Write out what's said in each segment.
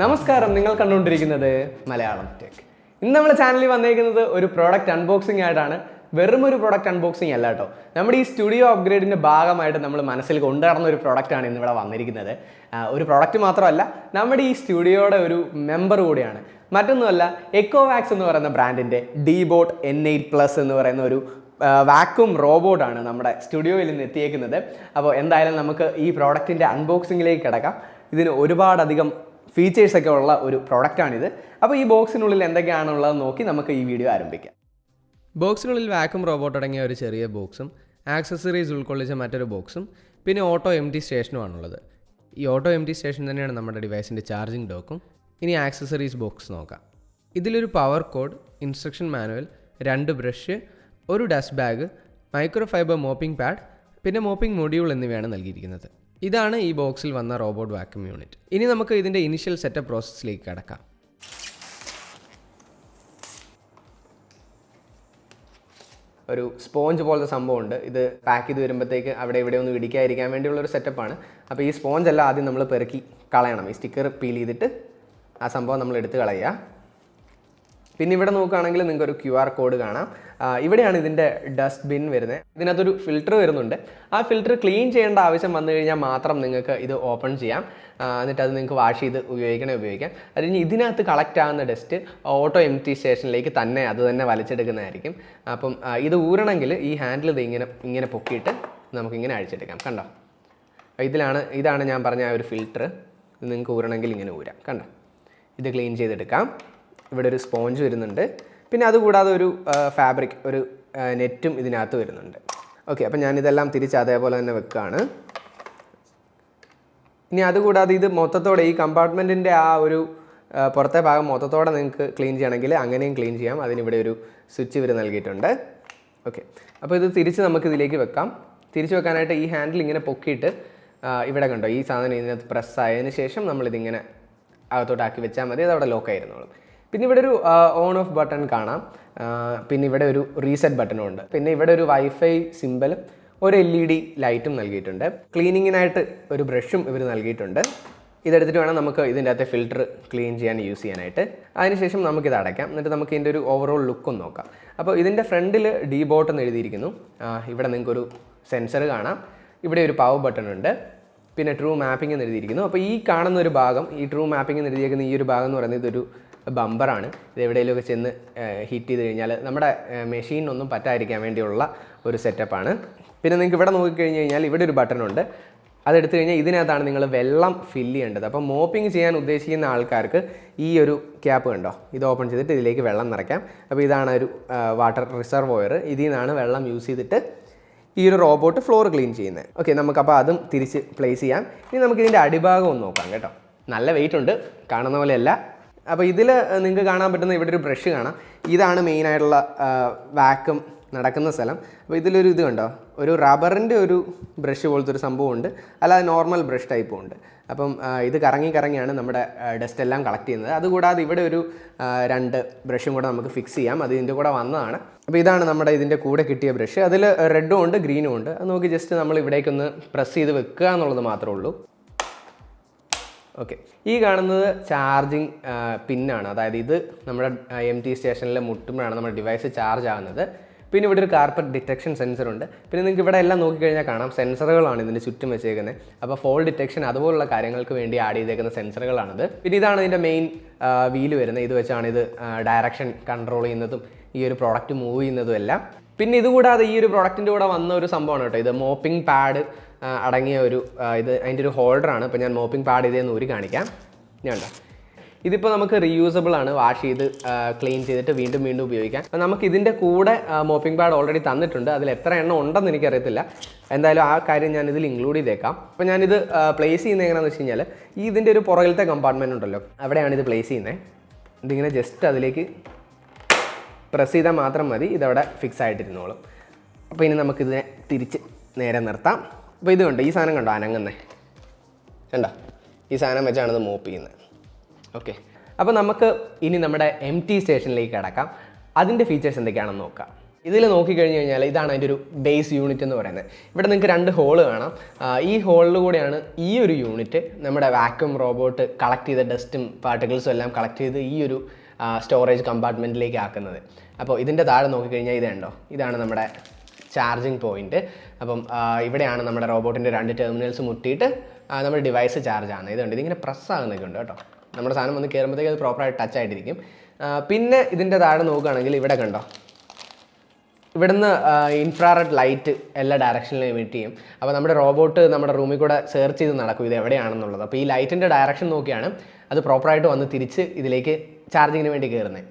നമസ്കാരം, നിങ്ങൾ കണ്ടുകൊണ്ടിരിക്കുന്നത് മലയാളം ടെക്. ഇന്ന് നമ്മുടെ ചാനലിൽ വന്നിരിക്കുന്നത് ഒരു പ്രോഡക്റ്റ് അൺബോക്സിംഗ് ആയിട്ടാണ്. വെറും ഒരു പ്രോഡക്റ്റ് അൺബോക്സിംഗ് അല്ല കേട്ടോ. നമ്മുടെ ഈ സ്റ്റുഡിയോ അപ്ഗ്രേഡിൻ്റെ ഭാഗമായിട്ട് നമ്മൾ മനസ്സിൽ കൊണ്ടുവരുന്ന ഒരു പ്രോഡക്റ്റാണ് ഇന്നിവിടെ വന്നിരിക്കുന്നത്. ഒരു പ്രോഡക്റ്റ് മാത്രമല്ല, നമ്മുടെ ഈ സ്റ്റുഡിയോയുടെ ഒരു മെമ്പർ കൂടിയാണ്. മറ്റൊന്നുമല്ല, എക്കോവാക്സ് എന്ന് പറയുന്ന ബ്രാൻഡിൻ്റെ ഡീബോട്ട് N8+ എന്ന് പറയുന്ന ഒരു വാക്യൂം റോബോട്ടാണ് നമ്മുടെ സ്റ്റുഡിയോയിൽ നിന്ന് എത്തിയേക്കുന്നത്. അപ്പോൾ എന്തായാലും നമുക്ക് ഈ പ്രോഡക്റ്റിൻ്റെ അൺബോക്സിങ്ങിലേക്ക് കിടക്കാം. ഇതിന് ഒരുപാടധികം ഫീച്ചേഴ്സൊക്കെ ഉള്ള ഒരു പ്രോഡക്റ്റാണിത്. അപ്പോൾ ഈ ബോക്സിനുള്ളിൽ എന്തൊക്കെയാണുള്ളത് നോക്കി നമുക്ക് ഈ വീഡിയോ ആരംഭിക്കാം. ബോക്സിനുള്ളിൽ വാക്യൂം റോബോട്ട് അടങ്ങിയ ഒരു ചെറിയ ബോക്സും ആക്സസറീസ് ഉൾക്കൊള്ളിച്ച മറ്റൊരു ബോക്സും പിന്നെ ഓട്ടോ MT സ്റ്റേഷനുമാണുള്ളത്. ഈ ഓട്ടോ MT സ്റ്റേഷൻ തന്നെയാണ് നമ്മുടെ ഡിവൈസിൻ്റെ ചാർജിങ് ഡോക്കും. ഇനി ആക്സസറീസ് ബോക്സ് നോക്കാം. ഇതിലൊരു power cord, instruction manual, 2 brush, ഒരു dust bag, micro fibre mopping pad, പിന്നെ മോപ്പിംഗ് മൊഡ്യൂൾ എന്നിവയാണ് നൽകിയിരിക്കുന്നത്. ഇതാണ് ഈ ബോക്സിൽ വന്ന റോബോട്ട് വാക്യൂം യൂണിറ്റ്. ഇനി നമുക്ക് ഇതിൻ്റെ ഇനിഷ്യൽ സെറ്റപ്പ് പ്രോസസ്സിലേക്ക് കടക്കാം. ഒരു സ്പോഞ്ച് പോലത്തെ സംഭവമുണ്ട്. ഇത് പാക്ക് ചെയ്ത് വരുമ്പോഴത്തേക്ക് അവിടെ ഇവിടെ ഒന്നും ഇടിക്കാതിരിക്കാൻ വേണ്ടിയുള്ളൊരു സെറ്റപ്പാണ്. അപ്പോൾ ഈ സ്പോഞ്ച് എല്ലാം ആദ്യം നമ്മൾ പെറുക്കി കളയണം. ഈ സ്റ്റിക്കർ പീൽ ചെയ്തിട്ട് ആ സംഭവം നമ്മൾ എടുത്ത് കളയുക. പിന്നെ ഇവിടെ നോക്കുകയാണെങ്കിൽ നിങ്ങൾക്ക് ഒരു QR കോഡ് കാണാം. ഇവിടെയാണ് ഇതിൻ്റെ ഡസ്റ്റ് ബിൻ വരുന്നത്. ഇതിനകത്തൊരു ഫിൽറ്റർ വരുന്നുണ്ട്. ആ ഫിൽറ്റർ ക്ലീൻ ചെയ്യേണ്ട ആവശ്യം വന്നു കഴിഞ്ഞാൽ മാത്രം നിങ്ങൾക്ക് ഇത് ഓപ്പൺ ചെയ്യാം. എന്നിട്ട് അത് നിങ്ങൾക്ക് വാഷ് ചെയ്ത് ഉപയോഗിക്കാം. അത് കഴിഞ്ഞ് ഇതിനകത്ത് കളക്ട് ആകുന്ന ഡസ്റ്റ് ഓട്ടോ MT സ്റ്റേഷനിലേക്ക് തന്നെ അത് തന്നെ വലിച്ചെടുക്കുന്നതായിരിക്കും. അപ്പം ഇത് ഊരണമെങ്കിൽ ഈ ഹാൻഡിൽ ഇത് ഇങ്ങനെ പൊക്കിയിട്ട് നമുക്കിങ്ങനെ അഴിച്ചെടുക്കാം. കണ്ടോ, ഇതാണ് ഞാൻ പറഞ്ഞ ആ ഒരു ഫിൽറ്റർ. ഇത് നിങ്ങൾക്ക് ഊരണമെങ്കിൽ ഇങ്ങനെ ഊരാം. കണ്ടോ, ഇത് ക്ലീൻ ചെയ്തെടുക്കാം. ഇവിടെ ഒരു സ്പോഞ്ച് വരുന്നുണ്ട്. പിന്നെ അതുകൂടാതെ ഒരു ഫാബ്രിക്, ഒരു നെറ്റും ഇതിനകത്ത് വരുന്നുണ്ട്. ഓക്കെ, അപ്പോൾ ഞാനിതെല്ലാം തിരിച്ച് അതേപോലെ തന്നെ വെക്കുകയാണ്. ഇനി അതുകൂടാതെ ഇത് മൊത്തത്തോടെ ഈ കമ്പാർട്ട്മെൻറ്റിൻ്റെ ആ ഒരു പുറത്തെ ഭാഗം മൊത്തത്തോടെ നിങ്ങൾക്ക് ക്ലീൻ ചെയ്യണമെങ്കിൽ അങ്ങനെയും ക്ലീൻ ചെയ്യാം. അതിനിവിടെ ഒരു സ്വിച്ച് ഇവർ നൽകിയിട്ടുണ്ട്. ഓക്കെ, അപ്പോൾ ഇത് തിരിച്ച് നമുക്കിതിലേക്ക് വെക്കാം. തിരിച്ച് വെക്കാനായിട്ട് ഈ ഹാൻഡിൽ ഇങ്ങനെ പൊക്കിയിട്ട് ഇവിടെ കണ്ടോ, ഈ സാധനം ഇതിനകത്ത് പ്രസ് ആയതിനു ശേഷം നമ്മളിതിങ്ങനെ അകത്തോട്ടാക്കി വെച്ചാൽ മതി. അതവിടെ ലോക്കായിരുന്നോളും. പിന്നെ ഇവിടെ ഒരു ഓൺ ഓഫ് ബട്ടൺ കാണാം. പിന്നെ ഇവിടെ ഒരു റീസെറ്റ് ബട്ടണും ഉണ്ട്. പിന്നെ ഇവിടെ ഒരു വൈഫൈ സിമ്പലും ഒരു LED ലൈറ്റും നൽകിയിട്ടുണ്ട്. ക്ലീനിങ്ങിനായിട്ട് ഒരു ബ്രഷും ഇവർ നൽകിയിട്ടുണ്ട്. ഇതെടുത്തിട്ട് വേണം നമുക്ക് ഇതിൻ്റെ അകത്തെ ഫിൽറ്റർ ക്ലീൻ യൂസ് ചെയ്യാനായിട്ട്. അതിനുശേഷം നമുക്കിത് അടയ്ക്കാം. എന്നിട്ട് നമുക്ക് ഇതിൻ്റെ ഒരു ഓവറോൾ ലുക്കും നോക്കാം. അപ്പോൾ ഇതിൻ്റെ ഫ്രണ്ടിൽ ഡീബോട്ട് എന്ന് എഴുതിയിരിക്കുന്നു. ഇവിടെ നിങ്ങൾക്കൊരു സെൻസർ കാണാം. ഇവിടെ ഒരു പവർ ബട്ടൺ ഉണ്ട്. പിന്നെ ട്രൂ മാപ്പിംഗ് എന്ന് എഴുതിയിരിക്കുന്നു. അപ്പോൾ ഈ കാണുന്ന ഒരു ഭാഗം, ഈ ട്രൂ മാപ്പിംഗ് എന്ന് എഴുതിയിരിക്കുന്ന ഈ ഒരു ഭാഗം എന്ന് പറയുന്നത് ഇതൊരു ബമ്പറാണ്. ഇത് എവിടെയെങ്കിലുമൊക്കെ ചെന്ന് ഹീറ്റ് ചെയ്ത് കഴിഞ്ഞാൽ നമ്മുടെ മെഷീനൊന്നും പറ്റാതിരിക്കാൻ വേണ്ടിയുള്ള ഒരു സെറ്റപ്പാണ്. പിന്നെ നിങ്ങൾക്ക് ഇവിടെ നോക്കിക്കഴിഞ്ഞ് കഴിഞ്ഞാൽ ഇവിടെ ഒരു ബട്ടണുണ്ട്. അതെടുത്തു കഴിഞ്ഞാൽ ഇതിനകത്താണ് നിങ്ങൾ വെള്ളം ഫില്ല് ചെയ്യേണ്ടത്. അപ്പോൾ മോപ്പിംഗ് ചെയ്യാൻ ഉദ്ദേശിക്കുന്ന ആൾക്കാർക്ക് ഈ ഒരു ക്യാപ്പ് കണ്ടോ, ഇത് ഓപ്പൺ ചെയ്തിട്ട് ഇതിലേക്ക് വെള്ളം നിറയ്ക്കാം. അപ്പോൾ ഇതാണ് ഒരു വാട്ടർ റിസർവോയർ. ഇതിൽ നിന്നാണ് വെള്ളം യൂസ് ചെയ്തിട്ട് ഈ ഒരു റോബോട്ട് ഫ്ലോർ ക്ലീൻ ചെയ്യുന്നത്. ഓക്കെ, നമുക്കപ്പോൾ അതും തിരിച്ച് പ്ലേസ് ചെയ്യാം. ഇനി നമുക്കിതിൻ്റെ അടിഭാഗം ഒന്ന് നോക്കാം കേട്ടോ. നല്ല വെയിറ്റ് ഉണ്ട്, കാണുന്ന പോലെയല്ല. അപ്പോൾ ഇതിൽ നിങ്ങൾക്ക് കാണാൻ പറ്റുന്ന ഇവിടെ ഒരു ബ്രഷ് കാണാം. ഇതാണ് മെയിനായിട്ടുള്ള വാക്യൂം നടക്കുന്ന സ്ഥലം. അപ്പോൾ ഇതിലൊരു ഇത് കണ്ടോ, ഒരു റബ്ബറിൻ്റെ ഒരു ബ്രഷ് പോലത്തെ ഒരു സംഭവമുണ്ട്. അല്ലാതെ നോർമൽ ബ്രഷ് ടൈപ്പും ഉണ്ട്. അപ്പം ഇത് കറങ്ങിയാണ് നമ്മുടെ ഡസ്റ്റ് എല്ലാം കളക്ട് ചെയ്യുന്നത്. അതുകൂടാതെ ഇവിടെ ഒരു 2 ബ്രഷും കൂടെ നമുക്ക് ഫിക്സ് ചെയ്യാം. അത് ഇതിൻ്റെ കൂടെ വന്നതാണ്. അപ്പോൾ ഇതാണ് നമ്മുടെ ഇതിൻ്റെ കൂടെ കിട്ടിയ ബ്രഷ്. അതിൽ റെഡും ഉണ്ട്, ഗ്രീനും ഉണ്ട്. അത് നോക്കി ജസ്റ്റ് നമ്മൾ ഇവിടേക്കൊന്ന് പ്രസ് ചെയ്ത് വെക്കുക എന്നുള്ളത് മാത്രമേ ഉള്ളൂ. ഓക്കെ, ഈ കാണുന്നത് ചാർജിങ് പിന്നാണ്. അതായത് ഇത് നമ്മുടെ MT സ്റ്റേഷനിൽ മുട്ടുമ്പോഴാണ് നമ്മുടെ ഡിവൈസ് ചാർജ് ആകുന്നത്. പിന്നെ ഇവിടെ ഒരു കാർപ്പറ്റ് ഡിറ്റക്ഷൻ സെൻസർ ഉണ്ട്. പിന്നെ നിങ്ങൾക്ക് ഇവിടെ എല്ലാം നോക്കിക്കഴിഞ്ഞാൽ കാണാം, സെൻസറുകളാണ് ഇതിൻ്റെ ചുറ്റും വെച്ചേക്കുന്നത്. അപ്പോൾ ഫോൾ ഡിറ്റക്ഷൻ അതുപോലുള്ള കാര്യങ്ങൾക്ക് വേണ്ടി ആഡ് ചെയ്തേക്കുന്ന സെൻസറുകളാണിത്. പിന്നെ ഇതാണ് ഇതിൻ്റെ മെയിൻ വീല് വരുന്നത്. ഇത് വെച്ചാണ് ഇത് ഡയറക്ഷൻ കൺട്രോൾ ചെയ്യുന്നതും ഈ ഒരു പ്രോഡക്റ്റ് മൂവ് ചെയ്യുന്നതും എല്ലാം. പിന്നെ ഇതുകൂടാതെ ഈ ഒരു പ്രോഡക്റ്റിൻ്റെ കൂടെ വന്ന ഒരു സംഭവമാണ് കേട്ടോ. ഇത് മോപ്പിംഗ് പാഡ് അടങ്ങിയ ഒരു ഇത് അതിൻ്റെ ഒരു ഹോൾഡറാണ്. ഇപ്പോൾ ഞാൻ മോപ്പിംഗ് പാഡ് ഇതേന്ന് ഊരി കാണിക്കാം. ഞാൻ ഇതിപ്പോൾ നമുക്ക് റീയൂസബിൾ ആണ്. വാഷ് ചെയ്ത് ക്ലീൻ ചെയ്തിട്ട് വീണ്ടും ഉപയോഗിക്കാം. അപ്പോൾ നമുക്ക് ഇതിൻ്റെ കൂടെ മോപ്പിംഗ് പാഡ് ഓൾറെഡി തന്നിട്ടുണ്ട്. അതിൽ എത്ര എണ്ണം ഉണ്ടെന്ന് എനിക്കറിയത്തില്ല. എന്തായാലും ആ കാര്യം ഞാൻ ഇതിൽ ഇൻക്ലൂഡ് ചെയ്തേക്കാം. അപ്പോൾ ഞാനിത് പ്ലേസ് ചെയ്യുന്നത് എങ്ങനെയാണെന്ന് വെച്ച് കഴിഞ്ഞാൽ ഇതിൻ്റെ ഒരു പുറകിലത്തെ കമ്പാർട്ട്മെൻറ്റ് ഉണ്ടല്ലോ, അവിടെയാണ് ഇത് പ്ലേസ് ചെയ്യുന്നത്. ഇതിങ്ങനെ ജസ്റ്റ് അതിലേക്ക് പ്രസ് ചെയ്താൽ മാത്രം മതി, ഇതവിടെ ഫിക്സ് ആയിട്ടിരുന്നോളും. അപ്പോൾ ഇനി നമുക്കിതിനെ തിരിച്ച് നേരെ നിർത്താം. അപ്പോൾ ഇത് കണ്ടോ, ഈ സാധനം കണ്ടോ അനങ്ങുന്നേ കണ്ടോ, ഈ സാധനം വെച്ചാണ് ഇത് മോപ്പ് ചെയ്യുന്നത്. ഓക്കെ, അപ്പോൾ നമുക്ക് ഇനി നമ്മുടെ MT സ്റ്റേഷനിലേക്ക് കിടക്കാം. അതിൻ്റെ ഫീച്ചേഴ്സ് എന്തൊക്കെയാണെന്ന് നോക്കാം. ഇതിൽ നോക്കിക്കഴിഞ്ഞ് കഴിഞ്ഞാൽ ഇതാണ് അതിൻ്റെ ഒരു ബേസ് യൂണിറ്റ് എന്ന് പറയുന്നത്. ഇവിടെ നിങ്ങൾക്ക് 2 ഹോള് കാണാം. ഈ ഹോളിൽ കൂടെയാണ് ഈ ഒരു യൂണിറ്റ് നമ്മുടെ വാക്യൂം റോബോട്ട് കളക്ട് ചെയ്ത ഡസ്റ്റും പാർട്ടിക്കിൾസും എല്ലാം കളക്ട് ചെയ്ത് ഈ ഒരു സ്റ്റോറേജ് കമ്പാർട്ട്മെൻറ്റിലേക്ക് ആക്കുന്നത്. അപ്പോൾ ഇതിൻ്റെ താഴെ നോക്കിക്കഴിഞ്ഞാൽ ഇതുണ്ടോ, ഇതാണ് നമ്മുടെ ചാർജിങ് പോയിൻറ്റ്. അപ്പം ഇവിടെയാണ് നമ്മുടെ റോബോട്ടിൻ്റെ 2 ടെർമിനൽസ് മുട്ടിയിട്ട് നമ്മുടെ ഡിവൈസ് ചാർജ് ആകുന്നത്. ഇതുണ്ട്, ഇതിങ്ങനെ പ്രസ് ആകുന്നൊക്കെ ഉണ്ട് കേട്ടോ. നമ്മുടെ സാധനം വന്ന് കയറുമ്പോഴത്തേക്ക് അത് പ്രോപ്പറായിട്ട് ടച്ച് ആയിട്ടിരിക്കും. പിന്നെ ഇതിൻ്റെ താഴെ നോക്കുകയാണെങ്കിൽ ഇവിടെ കണ്ടോ, ഇവിടുന്ന് ഇൻഫ്രാറെഡ് ലൈറ്റ് എല്ലാ ഡയറക്ഷനിലും എമിറ്റ് ചെയ്യും. അപ്പോൾ നമ്മുടെ റോബോട്ട് നമ്മുടെ റൂമിൽ കൂടെ സെർച്ച് ചെയ്ത് നടക്കും ഇത് എവിടെയാണെന്നുള്ളത്. അപ്പോൾ ഈ ലൈറ്റിൻ്റെ ഡയറക്ഷൻ നോക്കിയാണ് അത് പ്രോപ്പറായിട്ട് വന്ന് തിരിച്ച് ഇതിലേക്ക് ചാർജിങ്ങിന് വേണ്ടി കയറുന്നത്.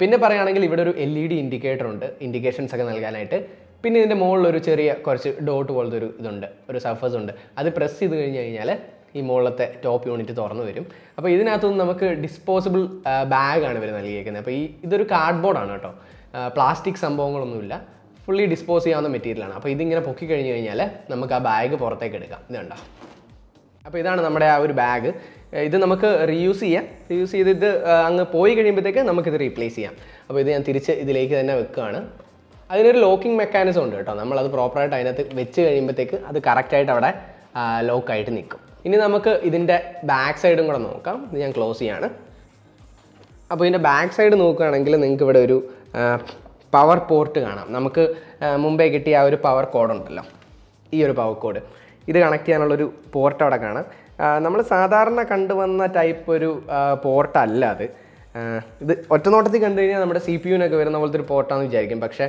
പിന്നെ പറയുകയാണെങ്കിൽ ഇവിടെ ഒരു LED ഇൻഡിക്കേറ്റർ ഉണ്ട്, ഇൻഡിക്കേഷൻസ് ഒക്കെ നൽകാനായിട്ട്. പിന്നെ ഇതിൻ്റെ മുകളിലൊരു ചെറിയ കുറച്ച് ഡോട്ട് പോലത്തെ ഒരു ഇതുണ്ട്, ഒരു സർഫസ് ഉണ്ട്. അത് പ്രസ് ചെയ്ത് കഴിഞ്ഞ് കഴിഞ്ഞാൽ ഈ മുകളിലത്തെ ടോപ്പ് യൂണിറ്റ് തുറന്നു വരും. അപ്പോൾ ഇതിനകത്തുനിന്ന് നമുക്ക് ഡിസ്പോസിബിൾ ബാഗാണ് ഇവർ നൽകിയിരിക്കുന്നത്. അപ്പോൾ ഇതൊരു കാർഡ്ബോർഡാണ് കേട്ടോ, പ്ലാസ്റ്റിക് സംഭവങ്ങളൊന്നുമില്ല, ഫുള്ളി ഡിസ്പോസ് ചെയ്യാവുന്ന മെറ്റീരിയലാണ്. അപ്പോൾ ഇതിങ്ങനെ പൊക്കി കഴിഞ്ഞ് കഴിഞ്ഞാൽ നമുക്ക് ആ ബാഗ് പുറത്തേക്ക് എടുക്കാം. ഇതുണ്ടോ, അപ്പോൾ ഇതാണ് നമ്മുടെ ആ ഒരു ബാഗ്. ഇത് നമുക്ക് റീയൂസ് ചെയ്യാം. റീയൂസ് ചെയ്ത് ഇത് അങ്ങ് പോയി കഴിയുമ്പോഴത്തേക്ക് നമുക്കിത് റീപ്ലേസ് ചെയ്യാം. അപ്പോൾ ഇത് ഞാൻ തിരിച്ച് ഇതിലേക്ക് തന്നെ വെക്കുകയാണ്. അതിനൊരു ലോക്കിംഗ് മെക്കാനിസം ഉണ്ട് കേട്ടോ. നമ്മളത് പ്രോപ്പറായിട്ട് അതിനകത്ത് വെച്ച് കഴിയുമ്പോഴത്തേക്ക് അത് കറക്റ്റായിട്ട് അവിടെ ലോക്കായിട്ട് നിൽക്കും. ഇനി നമുക്ക് ഇതിൻ്റെ ബാക്ക് സൈഡും കൂടെ നോക്കാം. ഇത് ഞാൻ ക്ലോസ് ചെയ്യാണ്. അപ്പോൾ ഇതിൻ്റെ ബാക്ക് സൈഡ് നോക്കുകയാണെങ്കിൽ നിങ്ങൾക്ക് ഇവിടെ ഒരു പവർ പോർട്ട് കാണാം. നമുക്ക് മുമ്പേ കിട്ടിയ ആ ഒരു പവർ കോഡ് ഉണ്ടല്ലോ, ഈ ഒരു പവർ കോഡ്, ഇത് കണക്ട് ചെയ്യാനുള്ളൊരു പോർട്ട് അവിടെ കാണാം. നമ്മൾ സാധാരണ കണ്ടുവന്ന ടൈപ്പ് ഒരു പോർട്ടല്ല അത്. ഇത് ഒറ്റനോട്ടത്തിൽ കണ്ടു കഴിഞ്ഞാൽ നമ്മുടെ CPU-നൊക്കെ വരുന്ന പോലത്തെ ഒരു പോർട്ടാണെന്ന് വിചാരിക്കും. പക്ഷേ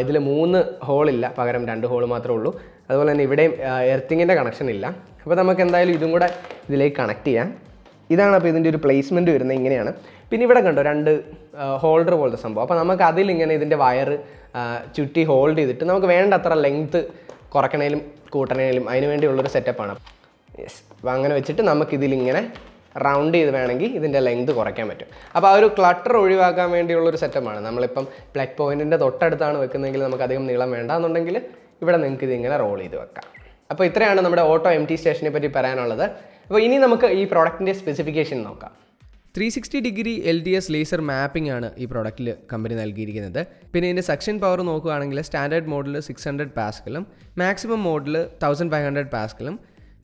ഇതിൽ 3 ഹോളില്ല, പകരം 2 ഹോൾ മാത്രമേ ഉള്ളൂ. അതുപോലെ തന്നെ ഇവിടെയും എർത്തിങ്ങിൻ്റെ കണക്ഷൻ ഇല്ല. അപ്പോൾ നമുക്ക് എന്തായാലും ഇതും കൂടെ ഇതിലേക്ക് കണക്ട് ചെയ്യാം. ഇതാണ് അപ്പോൾ ഇതിൻ്റെ ഒരു പ്ലേസ്മെൻറ്റ് വരുന്നത്, ഇങ്ങനെയാണ്. പിന്നെ ഇവിടെ കണ്ടോ 2 ഹോൾഡർ പോലത്തെ സംഭവം. അപ്പോൾ നമുക്ക് അതിലിങ്ങനെ ഇതിൻ്റെ വയർ ചുറ്റി ഹോൾഡ് ചെയ്തിട്ട് നമുക്ക് വേണ്ടത്ര ലെങ്ത്ത് കുറയ്ക്കണേലും കൂട്ടണേലും അതിന് വേണ്ടിയുള്ളൊരു സെറ്റപ്പാണ്. യെസ്, അപ്പോൾ അങ്ങനെ വെച്ചിട്ട് നമുക്കിതിലിങ്ങനെ റൗണ്ട് ചെയ്ത് വേണമെങ്കിൽ ഇതിൻ്റെ ലെങ്ത് കുറയ്ക്കാൻ പറ്റും. അപ്പോൾ ആ ഒരു ക്ലട്ടർ ഒഴിവാക്കാൻ വേണ്ടിയുള്ളൊരു സെറ്റപ്പാണ്. നമ്മളിപ്പം പ്ലഗ് പോയിൻറ്റിൻ്റെ തൊട്ടടുത്താണ് വെക്കുന്നതെങ്കിൽ നമുക്ക് അധികം നീളം വേണ്ട എന്നുണ്ടെങ്കിൽ ഇവിടെ നിങ്ങൾക്ക് ഇതിങ്ങനെ റോൾ ചെയ്ത് വെക്കാം. അപ്പോൾ ഇത്രയാണ് നമ്മുടെ ഓട്ടോ MT സ്റ്റേഷനെ പറ്റി പറയാനുള്ളത്. അപ്പോൾ ഇനി നമുക്ക് ഈ പ്രോഡക്റ്റിൻ്റെ സ്പെസിഫിക്കേഷൻ നോക്കാം. 360 ഡിഗ്രി LTS ലേസർ മാപ്പിംഗ് ആണ് ഈ പ്രോഡക്റ്റിൽ കമ്പനി നൽകിയിരിക്കുന്നത്. പിന്നെ ഇതിൻ്റെ സെക്ഷൻ പവർ നോക്കുകയാണെങ്കിൽ സ്റ്റാൻഡേർഡ് മോഡിൽ 600 പാസ്കലും മാക്സിമം മോഡിൽ 1500 പാസ്കലും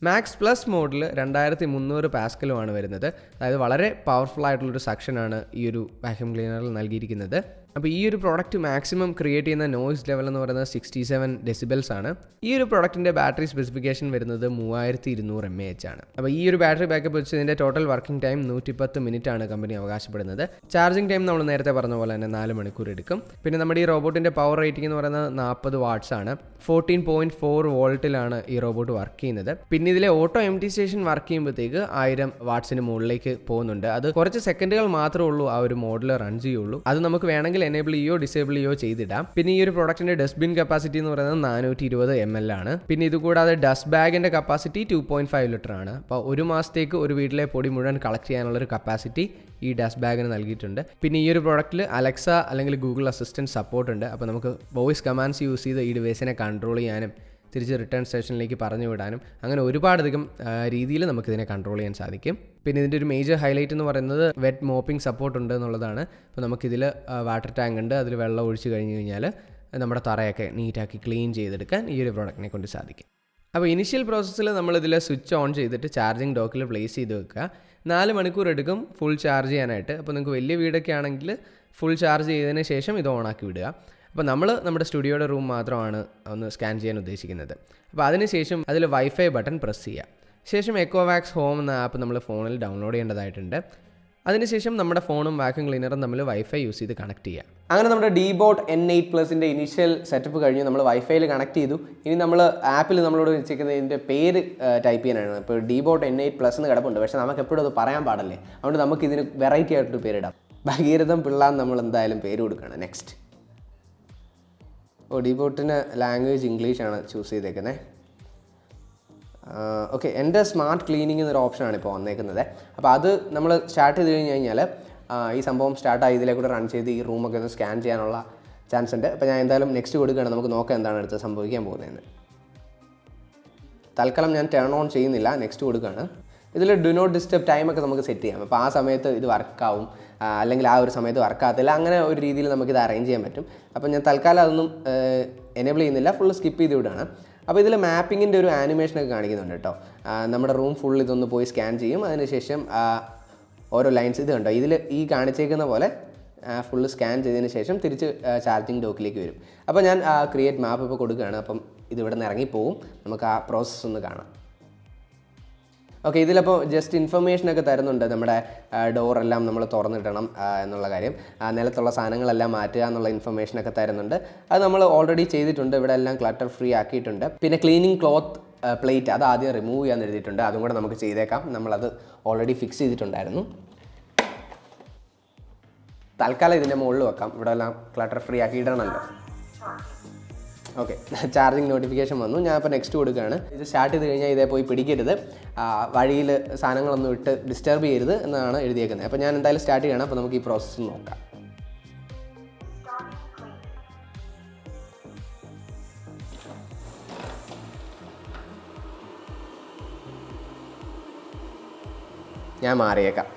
മാക്സ് പ്ലസ് മോഡിൽ 2300 പാസ്കലുമാണ് വരുന്നത്. അതായത് വളരെ പവർഫുൾ ആയിട്ടുള്ളൊരു സെക്ഷനാണ് ഈ ഒരു വാക്യൂം ക്ലീനറിൽ നൽകിയിരിക്കുന്നത്. അപ്പോൾ ഈ ഒരു പ്രോഡക്റ്റ് മാക്സിമം ക്രിയേറ്റ് ചെയ്യുന്ന നോയ്സ് ലെവൽ എന്ന് പറയുന്നത് 67 ഡെസിബിൾസ് ആണ്. ഈ ഒരു പ്രോഡക്റ്റിൻ്റെ ബാറ്ററി സ്പെസിഫിക്കേഷൻ വരുന്നത് 3200 mAh ആണ്. അപ്പോൾ ഈ ഒരു ബാറ്ററി ബാക്കപ്പ് വെച്ച് ഇതിൻ്റെ ടോട്ടൽ വർക്കിംഗ് ടൈം 110 മിനിറ്റ് ആണ് കമ്പനി അവകാശപ്പെടുന്നത്. ചാർജിങ് ടൈം നമ്മൾ നേരത്തെ പറഞ്ഞ പോലെ തന്നെ 4 മണിക്കൂർ എടുക്കും. പിന്നെ നമ്മുടെ ഈ റോബോട്ടിൻ്റെ പവർ റേറ്റിംഗ് എന്ന് പറയുന്നത് 40 വാട്ട്സ് ആണ്. 14.4 വോൾട്ടിലാണ് ഈ റോബോട്ട് വർക്ക് ചെയ്യുന്നത്. പിന്നെ ഇതിലെ ഓട്ടോ MT സ്റ്റേഷൻ വർക്ക് ചെയ്യുമ്പോഴത്തേക്ക് 1000 വാട്ട്സിന് മുകളിലേക്ക് പോകുന്നുണ്ട്. അത് കുറച്ച് സെക്കൻഡുകൾ മാത്രമേ ഉള്ളൂ ആ ഒരു മോഡിൽ റൺ ചെയ്യുള്ളൂ. അത് നമുക്ക് വേണമെങ്കിൽ എനേബിൾ ചെയ്യോ ഡിസേബിൾ ചെയ്യോ ചെയ്തിടാം. പിന്നെ ഈ ഒരു പ്രോഡക്റ്റിന്റെ ഡസ്റ്റ്ബിൻ കപ്പാസിറ്റി എന്ന് പറയുന്നത് 420 ml ആണ്. പിന്നെ ഇതുകൂടാതെ ഡസ്റ്റ് ബാഗിന്റെ കപ്പാസിറ്റി 2.5 ലിറ്റർ ആണ്. അപ്പോൾ ഒരു മാസത്തേക്ക് ഒരു വീട്ടിലെ പൊടി മുഴുവൻ കളക്ട് ചെയ്യാനുള്ളൊരു കപ്പാസിറ്റി ഈ ഡസ്റ്റ് ബാഗിന് നൽകിയിട്ടുണ്ട്. പിന്നെ ഈ ഒരു പ്രോഡക്റ്റിൽ അലക്സ അല്ലെങ്കിൽ ഗൂഗിൾ അസിസ്റ്റൻറ്റ് സപ്പോർട്ട് ഉണ്ട്. അപ്പോൾ നമുക്ക് വോയിസ് കമാൻഡ്സ് യൂസ് ചെയ്ത് ഈ ഡിവൈസിനെ കൺട്രോൾ ചെയ്യാനും തിരിച്ച് റിട്ടേൺ സ്റ്റേഷനിലേക്ക് പറഞ്ഞു വിടാനും അങ്ങനെ ഒരുപാടധികം രീതിയിൽ നമുക്കിതിനെ കൺട്രോൾ ചെയ്യാൻ സാധിക്കും. പിന്നെ ഇതിൻ്റെ ഒരു മേജർ ഹൈലൈറ്റ് എന്ന് പറയുന്നത് വെറ്റ് മോപ്പിംഗ് സപ്പോർട്ട് ഉണ്ട് എന്നുള്ളതാണ്. അപ്പോൾ നമുക്കിതിൽ വാട്ടർ ടാങ്ക് ഉണ്ട്, അതിൽ വെള്ളം ഒഴിച്ച് കഴിഞ്ഞ് കഴിഞ്ഞാൽ നമ്മുടെ തറയൊക്കെ നീറ്റാക്കി ക്ലീൻ ചെയ്തെടുക്കാൻ ഈ ഒരു പ്രോഡക്റ്റിനെ കൊണ്ട് സാധിക്കും. അപ്പോൾ ഇനിഷ്യൽ പ്രോസസ്സിൽ നമ്മളിതിൽ സ്വിച്ച് ഓൺ ചെയ്തിട്ട് ചാർജിങ് ഡോക്കിൽ പ്ലേസ് ചെയ്ത് വെക്കുക. 4 മണിക്കൂർ എടുക്കും ഫുൾ ചാർജ് ചെയ്യാനായിട്ട്. അപ്പോൾ നിങ്ങൾക്ക് വലിയ വീടൊക്കെ ആണെങ്കിൽ ഫുൾ ചാർജ് ചെയ്തതിന് ശേഷം ഇത് ഓണാക്കി വിടുക. അപ്പോൾ നമ്മൾ നമ്മുടെ സ്റ്റുഡിയോയുടെ റൂം മാത്രമാണ് ഒന്ന് സ്കാൻ ചെയ്യാൻ ഉദ്ദേശിക്കുന്നത്. അപ്പോൾ അതിനുശേഷം അതിൽ വൈഫൈ ബട്ടൺ പ്രസ് ചെയ്യുക. ശേഷം Ecovacs ഹോം എന്ന ആപ്പ് നമ്മൾ ഫോണിൽ ഡൗൺലോഡ് ചെയ്യേണ്ടതായിട്ടുണ്ട്. അതിനുശേഷം നമ്മുടെ ഫോണും വാക്യൂം ക്ലീനറും തമ്മിൽ വൈഫൈ യൂസ് ചെയ്ത് കണക്ട് ചെയ്യുക. അങ്ങനെ നമ്മുടെ Deebot N8 പ്ലസിൻ്റെ ഇനീഷ്യൽ സെറ്റപ്പ് കഴിഞ്ഞ് നമ്മൾ വൈഫൈയിൽ കണക്ട് ചെയ്തു. ഇനി നമ്മൾ ആപ്പിൽ നമ്മളോട് വെച്ചിരിക്കുന്നതിൻ്റെ പേര് ടൈപ്പ് ചെയ്യാനാണ്. ഇപ്പോൾ Deebot N8 പ്ലസ് എന്ന് കിടപ്പുണ്ട്, പക്ഷേ നമുക്ക് എപ്പോഴും അത് പറയാൻ പാടല്ലേ. അതുകൊണ്ട് നമുക്ക് ഇതിന് വെറൈറ്റി ആയിട്ടൊരു പേരിടാം. ഭഗീരഥം പിള്ള നമ്മൾ എന്തായാലും പേര് കൊടുക്കണം. നെക്സ്റ്റ് Deebotന് ലാംഗ്വേജ് ഇംഗ്ലീഷാണ് ചൂസ് ചെയ്തേക്കുന്നത്. ഓക്കെ, എൻ്റെ സ്മാർട്ട് ക്ലീനിങ് എന്നൊരു ഓപ്ഷനാണ് ഇപ്പോൾ വന്നേക്കുന്നത്. അപ്പോൾ അത് നമ്മൾ സ്റ്റാർട്ട് ചെയ്ത് കഴിഞ്ഞ് കഴിഞ്ഞാൽ ഈ സംഭവം സ്റ്റാർട്ടായി ഇതിലേക്കൂടെ റൺ ചെയ്ത് ഈ റൂമൊക്കെ ഒന്ന് സ്കാൻ ചെയ്യാനുള്ള ചാൻസ് ഉണ്ട്. അപ്പോൾ ഞാൻ എന്തായാലും നെക്സ്റ്റ് കൊടുക്കുകയാണ്. നമുക്ക് നോക്കാം എന്താണ് അടുത്ത് സംഭവിക്കാൻ പോകുന്നതെന്ന്. തൽക്കാലം ഞാൻ ടേൺ ഓൺ ചെയ്യുന്നില്ല, നെക്സ്റ്റ് കൊടുക്കുകയാണ്. ഇതിൽ ഡു നോട്ട് ഡിസ്റ്റർബ് ടൈമൊക്കെ നമുക്ക് സെറ്റ് ചെയ്യാം. അപ്പോൾ ആ സമയത്ത് ഇത് വർക്കാവും, അല്ലെങ്കിൽ ആ ഒരു സമയത്ത് വർക്കാകത്തില്ല, അങ്ങനെ ഒരു രീതിയിൽ നമുക്കിത് അറേഞ്ച് ചെയ്യാൻ പറ്റും. അപ്പോൾ ഞാൻ തൽക്കാലം അതൊന്നും എനേബിൾ ചെയ്യുന്നില്ല, ഫുള്ള് സ്കിപ്പ് ചെയ്ത് വിടുകയാണ്. അപ്പോൾ ഇതിൽ മാപ്പിങ്ങിൻ്റെ ഒരു ആനിമേഷനൊക്കെ കാണിക്കുന്നുണ്ട് കേട്ടോ. നമ്മുടെ റൂം ഫുൾ ഇതൊന്ന് പോയി സ്കാൻ ചെയ്യും. അതിനുശേഷം ഓരോ ലൈൻസ് ഇത് കണ്ടോ, ഇതിൽ ഈ കാണിച്ചേക്കുന്ന പോലെ ഫുള്ള് സ്കാൻ ചെയ്തതിന് ശേഷം തിരിച്ച് ചാർജിങ് ഡോക്കിലേക്ക് വരും. അപ്പോൾ ഞാൻ ക്രിയേറ്റ് മാപ്പ് ഇപ്പോൾ കൊടുക്കുകയാണ്. അപ്പം ഇതിവിടെ നിന്ന് ഇറങ്ങിപ്പോവും. നമുക്ക് ആ പ്രോസസ്സ് ഒന്ന് കാണാം. ഓക്കെ, ഇതിലപ്പോൾ ജസ്റ്റ് ഇൻഫർമേഷനൊക്കെ തരുന്നുണ്ട്. നമ്മുടെ ഡോറെല്ലാം നമ്മൾ തുറന്നിടണം എന്നുള്ള കാര്യം, നിലത്തുള്ള സാധനങ്ങളെല്ലാം മാറ്റുക എന്നുള്ള ഇൻഫർമേഷനൊക്കെ തരുന്നുണ്ട്. അത് നമ്മൾ ഓൾറെഡി ചെയ്തിട്ടുണ്ട്. ഇവിടെ എല്ലാം ക്ലട്ടർ ഫ്രീ ആക്കിയിട്ടുണ്ട്. പിന്നെ ക്ലീനിങ് ക്ലോത്ത് പ്ലേറ്റ് അത് ആദ്യം റിമൂവ് ചെയ്യാൻ എഴുതിയിട്ടുണ്ട്. അതും കൂടെ നമുക്ക് ചെയ്തേക്കാം. നമ്മളത് ഓൾറെഡി ഫിക്സ് ചെയ്തിട്ടുണ്ടായിരുന്നു. തൽക്കാലം ഇതിൻ്റെ മുകളിൽ വെക്കാം. ഇവിടെ എല്ലാം ക്ലട്ടർ ഫ്രീ ആക്കി ഇടണമല്ലോ. ഓക്കെ, ചാർജിങ് നോട്ടിഫിക്കേഷൻ വന്നു. ഞാൻ ഇപ്പോൾ നെക്സ്റ്റ് കൊടുക്കുകയാണ്. ഇത് സ്റ്റാർട്ട് ചെയ്ത് കഴിഞ്ഞാൽ ഇതേ പോയി പിടിക്കരുത്, വഴിയിൽ സാധനങ്ങളൊന്നും ഇട്ട് ഡിസ്റ്റർബ് ചെയ്യരുത് എന്നാണ് എഴുതിയേക്കുന്നത്. അപ്പോൾ ഞാൻ എന്തായാലും സ്റ്റാർട്ട് ചെയ്യണം. അപ്പോൾ നമുക്ക് ഈ പ്രോസസ്സ് നോക്കാം. ഞാൻ മാറിയേക്കാം.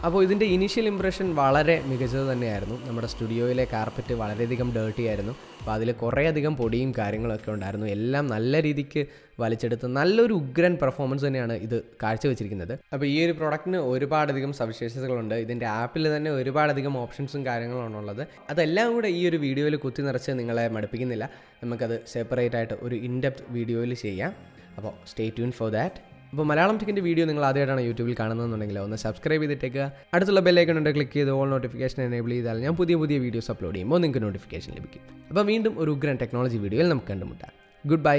അപ്പോൾ ഇതിൻ്റെ ഇനീഷ്യൽ ഇംപ്രഷൻ വളരെ മികച്ചത് തന്നെയായിരുന്നു. നമ്മുടെ സ്റ്റുഡിയോയിലെ കാർപ്പറ്റ് വളരെയധികം ഡേർട്ടി ആയിരുന്നു. അപ്പോൾ അതിൽ കുറേയധികം പൊടിയും കാര്യങ്ങളൊക്കെ ഉണ്ടായിരുന്നു. എല്ലാം നല്ല രീതിക്ക് വലിച്ചെടുത്ത് നല്ലൊരു ഉഗ്രൻ പെർഫോമൻസ് തന്നെയാണ് ഇത് കാഴ്ചവെച്ചിരിക്കുന്നത്. അപ്പോൾ ഈ ഒരു പ്രോഡക്റ്റിന് ഒരുപാടധികം സവിശേഷതകളുണ്ട്. ഇതിൻ്റെ ആപ്പിൽ തന്നെ ഒരുപാടധികം ഓപ്ഷൻസും കാര്യങ്ങളാണ് ഉള്ളത്. അതെല്ലാം കൂടെ ഈ ഒരു വീഡിയോയിൽ കുത്തി നിറച്ച് നിങ്ങളെ മടുപ്പിക്കുന്നില്ല. നമുക്കത് സെപ്പറേറ്റ് ആയിട്ട് ഒരു ഇൻഡെപ്ത് വീഡിയോയിൽ ചെയ്യാം. അപ്പോൾ സ്റ്റേ ട്യൂൺ ഫോർ ദാറ്റ്. അപ്പോൾ മലയാളം ടെക്കിൻ്റെ വീഡിയോ നിങ്ങൾ ആദ്യമായിട്ടാണ് യൂട്യൂബിൽ കാണുന്നതെന്നുണ്ടെങ്കിൽ ഒന്ന് സബ്സ്ക്രൈബ് ചെയ്തിട്ടേക്കുക. അടുത്തുള്ള ബെല്ലൈക്കൺ ഉണ്ട്, ക്ലിക്ക് ചെയ്ത് ഓൾ നോട്ടിഫിക്കേഷൻ എനേബിൾ ചെയ്താൽ ഞാൻ പുതിയ വീഡിയോസ് അപ്ലോഡ് ചെയ്യുമ്പോൾ നിങ്ങൾക്ക് നോട്ടിഫിക്കേഷൻ ലഭിക്കും. അപ്പോൾ വീണ്ടും ഒരു ഉഗ്രൻ ടെക്നോളജി വീഡിയോയിൽ നമുക്ക് കണ്ടുമുട്ടാം. Good bye.